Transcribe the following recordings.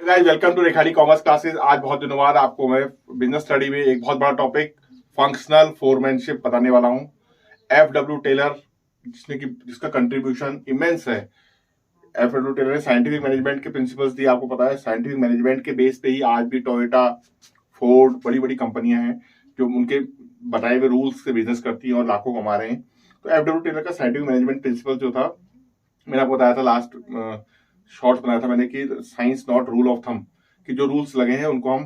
Guys welcome to Rekhani commerce classes. आज बहुत दिनों बाद आपको मैं बिजनेस स्टडी में एक बहुत बड़ा टॉपिक फंक्शनल फोरमैनशिप बताने वाला हूं। एफ.डब्ल्यू. टेलर जिसका कंट्रीब्यूशन इमेंस है। एफ.डब्ल्यू. टेलर ने साइंटिफिक मैनेजमेंट के प्रिंसिपल्स दिए। आपको पता है साइंटिफिक मैनेजमेंट के बेस पे ही आज भी टोयोटा, फोर्ड, बड़ी बड़ी कंपनियां हैं जो उनके बताए हुए रूल्स से बिजनेस करती हैं और लाखों कमा रहे हैं। तो एफ.डब्ल्यू. टेलर का साइंटिफिक मैनेजमेंट प्रिंसिपल जो था, मैंने आपको बताया था लास्ट शॉर्ट्स बनाया था मैंने कि science not rule of thumb, कि जो रूल्स लगे हैं उनको हम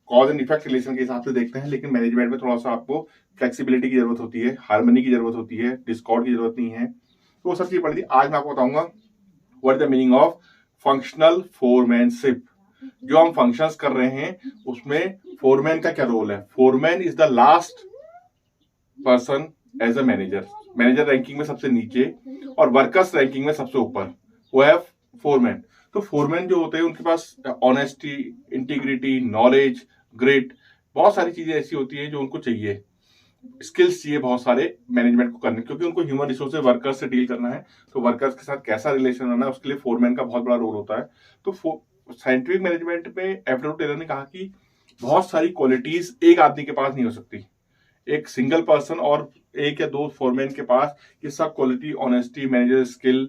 कॉज एंड इफेक्ट रिलेशन के हिसाब से देखते हैं, लेकिन मैनेजमेंट में थोड़ा सा आपको फ्लेक्सिबिलिटी की जरूरत होती है, हार्मनी की जरूरत होती है, डिस्कॉर्ड की जरूरत नहीं है। तो वो सब चीज पढ़ी थी। आज मैं आपको बताऊंगा what is the meaning of functional foremanship. जो हम फंक्शंस कर रहे हैं उसमें फोरमैन का क्या रोल है। Foreman is the last person as a manager. Manager ranking में सबसे नीचे और वर्कर्स रैंकिंग में सबसे ऊपर वो है फोरमैन। तो फोरमैन जो होते हैं उनके पास ऑनेस्टी, इंटीग्रिटी, नॉलेज, ग्रिट, बहुत सारी चीजें ऐसी होती हैं जो उनको चाहिए, स्किल्स चाहिए बहुत सारे मैनेजमेंट को करने, क्योंकि उनको ह्यूमन रिसोर्सेज वर्कर्स से डील करना है। तो वर्कर्स के साथ कैसा रिलेशन रहना है उसके लिए फोरमैन का बहुत बड़ा रोल होता है। तो साइंटिफिक मैनेजमेंट में एफ.डब्ल्यू. टेलर ने कहा कि बहुत सारी क्वालिटीज एक आदमी के पास नहीं हो सकती। एक सिंगल पर्सन और एक या दो फोरमैन के पास ये सब क्वालिटी, ऑनेस्टी, मैनेजर स्किल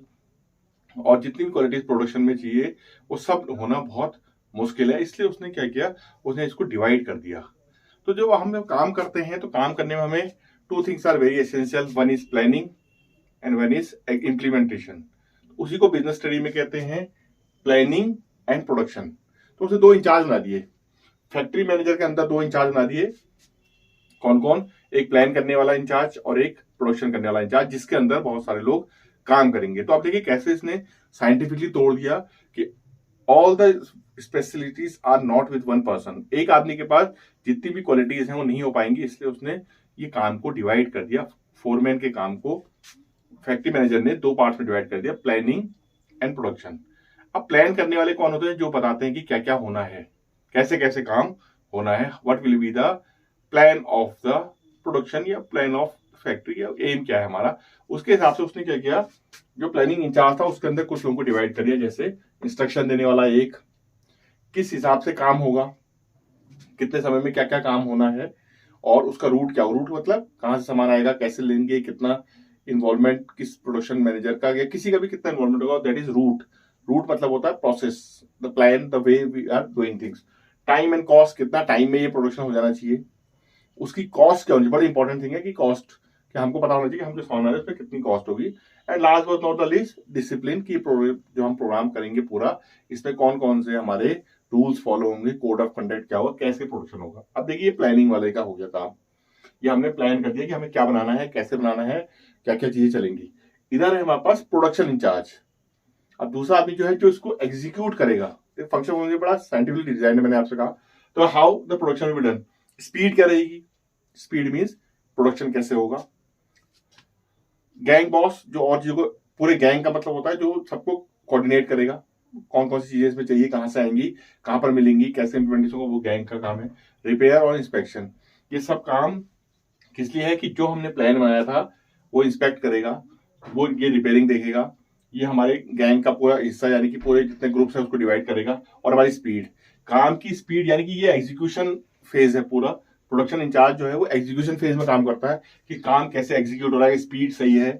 और जितनी भी क्वालिटीज प्रोडक्शन में चाहिए वो सब होना बहुत मुश्किल है। इसलिए उसने क्या किया, उसने इसको डिवाइड कर दिया। तो जब हम काम करते हैं तो काम करने में हमें two things are very essential, one is planning and one is implementation. उसी को बिजनेस स्टडी में कहते हैं प्लानिंग एंड प्रोडक्शन। तो उसे दो इंचार्ज बना दिए, फैक्ट्री मैनेजर के अंदर दो इंचार्ज बना दिए। कौन कौन? एक प्लान करने वाला इंचार्ज और एक प्रोडक्शन करने वाला इंचार्ज, जिसके अंदर बहुत सारे लोग काम करेंगे। तो आप देखिए कैसे इसने साइंटिफिकली तोड़ दिया कि all the specialities are not with one person. एक आदमी के पास जितनी भी क्वालिटीज हैं वो नहीं हो पाएंगी, इसलिए उसने ये काम को डिवाइड कर दिया। फोरमैन के काम को फैक्ट्री मैनेजर ने दो पार्ट में डिवाइड कर दिया, प्लानिंग एंड प्रोडक्शन। अब प्लान करने वाले कौन होते हैं? जो बताते हैं कि क्या क्या होना है, कैसे कैसे काम होना है, what will be the plan of the production या प्लान ऑफ फैक्ट्री, या एम क्या है हमारा। उसके हिसाब से उसने क्या किया, जो प्लानिंग इंचार्ज था उसके अंदर कुछ लोगों को डिवाइड कर दिया। जैसे इंस्ट्रक्शन देने वाला एक, किस हिसाब से काम होगा, कितने समय में क्या क्या काम होना है, और उसका रूट क्या हो। रूट मतलब कहां से सामान आएगा, कैसे लेंगे, कितना इन्वॉल्वमेंट किस प्रोडक्शन मैनेजर का या किसी का भी कितना इन्वॉल्वमेंट होगा, दैट इज रूट। रूट मतलब होता है process, the plan, the way we are doing things. Time and cost, कितना टाइम में ये प्रोडक्शन हो जाना चाहिए, उसकी कॉस्ट क्या होगी। बड़ी इंपॉर्टेंट थिंग है कि कॉस्ट, कि हमको पता होना चाहिए कि हम जो सामान है उस पर कितनी कॉस्ट होगी। And last but not the least, discipline की जो हम प्रोग्राम करेंगे पूरा, इसमें कौन कौन से हमारे रूल्स फॉलो होंगे, कोड ऑफ कंडक्ट क्या होगा, कैसे प्रोडक्शन होगा। अब देखिए प्लानिंग वाले का हो गया काम। ये हमने प्लान कर दिया कि हमें क्या बनाना है, कैसे बनाना है, क्या क्या चीजें चलेंगी। इधर है हमारे पास प्रोडक्शन इंचार्ज। अब दूसरा आदमी जो है जो इसको एग्जीक्यूट करेगा। फंक्शन मुझे बड़ा साइंटिफिकली डिजाइन है, मैंने आपसे कहा। तो how the production will be done, speed क्या रहेगी, स्पीड मीन्स प्रोडक्शन कैसे होगा। गैंग बॉस, जो और चीजों को, पूरे गैंग का मतलब होता है जो सबको कोऑर्डिनेट करेगा, कौन कौन सी चीजें इसमें चाहिए, कहां से आएंगी, कहां पर मिलेंगी, कैसे इंप्लीमेंटेशन होगा, वो गैंग का काम है। रिपेयर और इंस्पेक्शन, ये सब काम किस लिए है कि जो हमने प्लान बनाया था वो इंस्पेक्ट करेगा, वो ये रिपेयरिंग देखेगा, ये हमारे गैंग का पूरा हिस्सा यानी कि पूरे जितने ग्रुप्स है उसको डिवाइड करेगा। और हमारी स्पीड, काम की स्पीड यानी कि ये एग्जीक्यूशन फेज है पूरा। प्रोडक्शन इंचार्ज जो है वो एग्जीक्यूशन फेज में काम करता है कि काम कैसे एग्जीक्यूट हो रहा है, स्पीड सही है,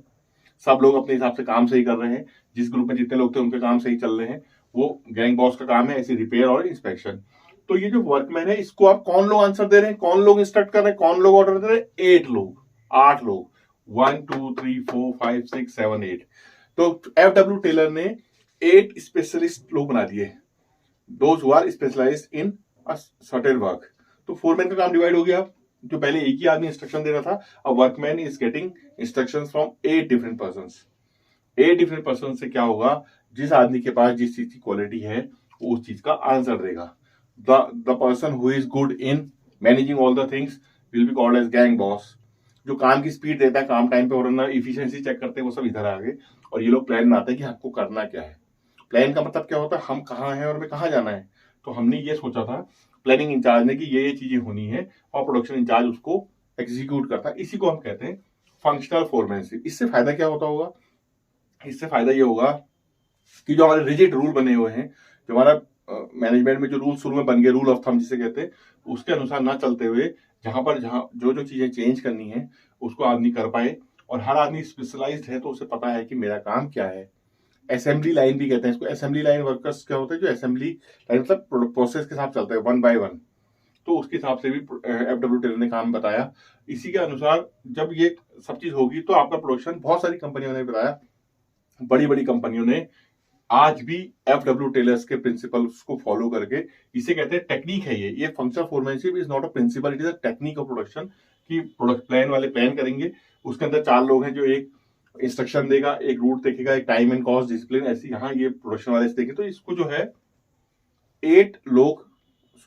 सब लोग अपने हिसाब से काम सही कर रहे हैं, जिस ग्रुप में जितने लोग थे उनके काम सही चल रहे हैं। वो गैंग बॉस का काम है, ऐसे रिपेयर और इंस्पेक्शन। तो ये जो वर्कमैन है इसको आप कौन लोग आंसर दे रहे हैं, कौन लोग इंस्ट्रक्ट कर रहे हैं, कौन लोग ऑर्डर दे रहे हैं? 8 लोग, 8 लोग, 1 2 3 4 5 6 7 8। तो एफ.डब्ल्यू. टेलर ने 8 स्पेशलिस्ट लोग बना दिए, those who are specialized in a certain work. तो फोरमैन का काम डिवाइड हो गया। जो पहले एक ही आदमी इंस्ट्रक्शन दे रहा था, अब workman is getting instruction from 8 different person. 8 different person से क्या होगा, जिस आदमी के पास जिस चीज की क्वालिटी है वो उस चीज का आंसर देगा। The person who is good in managing all the things will be called as gang boss. जो काम की स्पीड देता है, काम टाइम पे हो रहा है, इफिशियंसी चेक करते हैं, वो सब इधर आ गए। और ये लोग प्लान बनाते हैं कि हमको करना क्या है। प्लान का मतलब क्या होता है, हम कहाँ हैं और हमें कहाँ जाना है। तो हमने ये सोचा था प्लानिंग इंचार्ज ने कि ये चीजें होनी है, और प्रोडक्शन इंचार्ज उसको एग्जीक्यूट करता है। इसी को हम कहते हैं फंक्शनल फोरमैनशिप। इससे फायदा क्या होता होगा, इससे फायदा ये होगा कि जो हमारे रिजिड रूल बने हुए हैं, जो हमारा मैनेजमेंट में जो रूल शुरू में बन गए, रूल ऑफ थंब जिसे कहते हैं, उसके अनुसार ना चलते हुए जहां जो चीजें चेंज करनी है उसको आदमी कर पाए। और हर आदमी स्पेशलाइज्ड है तो उसे पता है कि मेरा काम क्या है। असेंबली लाइन भी कहते हैं इसको। असेंबली लाइन वर्कर्स क्या होते हैं, जो असेंबली लाइन मतलब प्रोसेस के साथ चलते हैं, 1 by 1। तो उसके हिसाब से भी FW टेलर ने काम बताया। इसी के अनुसार जब ये सब चीज होगी तो आपका प्रोडक्शन, बहुत सारी कंपनियों ने बताया, बड़ी बड़ी कंपनियों ने आज भी FW टेलर्स के प्रिंसिपल्स को फॉलो करके, इसे कहते हैं टेक्निक है ये functional foremanship is not a principle, it is a technique of production. कि प्रोडक्ट प्लान वाले प्लान करेंगे, उसके अंदर 4 लोग हैं, जो एक इंस्ट्रक्शन देगा, एक रूट देखेगा, एक टाइम एंड कॉस्ट डिसिप्लिन, ऐसी यहाँ ये प्रोडक्शन वाले देखेंगे। तो इसको जो है 8 लोग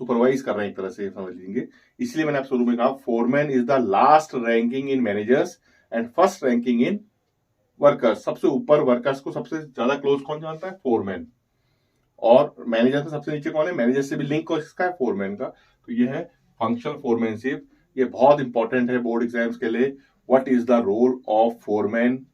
सुपरवाइज कर रहे हैं, एक तरह से समझ लीजिए। इसलिए मैंने आप शुरू में कहा foreman is the last ranking in managers and first ranking in workers. सबसे ऊपर वर्कर्स को सबसे ज्यादा क्लोज कौन जानता है, फोरमैन। और मैनेजर से सबसे नीचे कौन है, मैनेजर से भी लिंक किसका है, फोरमैन का। तो ये है फंक्शनल फोरमैनशिप। ये बहुत इंपॉर्टेंट है बोर्ड एग्जाम्स के लिए। What is the role of foreman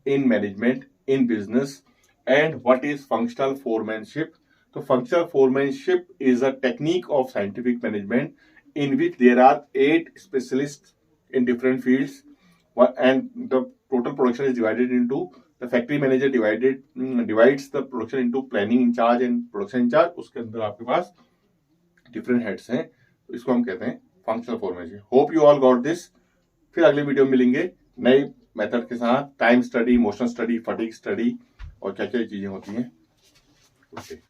in management in business and what is functional foremanship. तो functional foremanship is a technique of scientific management in which there are 8 specialists in different fields, and the total production is divided into, the factory manager divides the production into planning in charge and production in charge। उसके अंदर आपके पास different heads हैं, तो इसको हम कहते हैं functional formation। Hope you all got this. फिर अगले वीडियो में मिलेंगे नए मेथड के साथ, time study, emotional study, fatigue study और क्या क्या चीजें होती हैं। ओके।